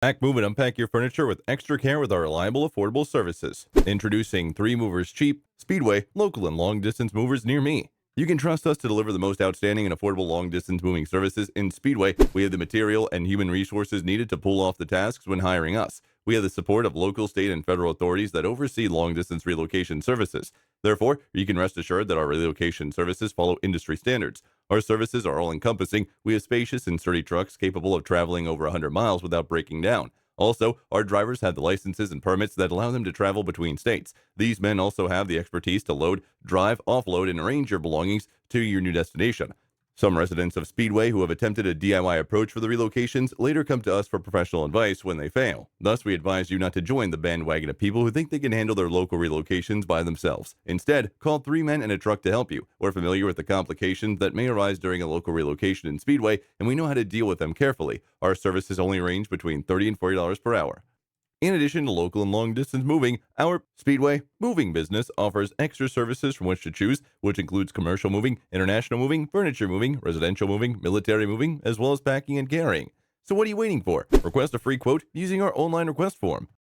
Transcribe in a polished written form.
Pack, move, and unpack your furniture with extra care with our reliable, affordable services. Introducing 3 Movers Cheap, Speedway, local and long distance movers near me. You can trust us to deliver the most outstanding and affordable long distance moving services in Speedway. We have the material and human resources needed to pull off the tasks when hiring us. We have the support of local, state, and federal authorities that oversee long distance relocation services. Therefore, you can rest assured that our relocation services follow industry standards. Our services are all encompassing. We have spacious and sturdy trucks capable of traveling over 100 miles without breaking down. Also, our drivers have the licenses and permits that allow them to travel between states. These men also have the expertise to load, drive, offload, and arrange your belongings to your new destination. Some residents of Speedway who have attempted a DIY approach for the relocations later come to us for professional advice when they fail. Thus, we advise you not to join the bandwagon of people who think they can handle their local relocations by themselves. Instead, call 3 men and a truck to help you. We're familiar with the complications that may arise during a local relocation in Speedway, and we know how to deal with them carefully. Our services only range between $30 and $40 per hour. In addition to local and long distance moving, our Speedway moving business offers extra services from which to choose, which includes commercial moving, international moving, furniture moving, residential moving, military moving, as well as packing and carrying. So what are you waiting for? Request a free quote using our online request form.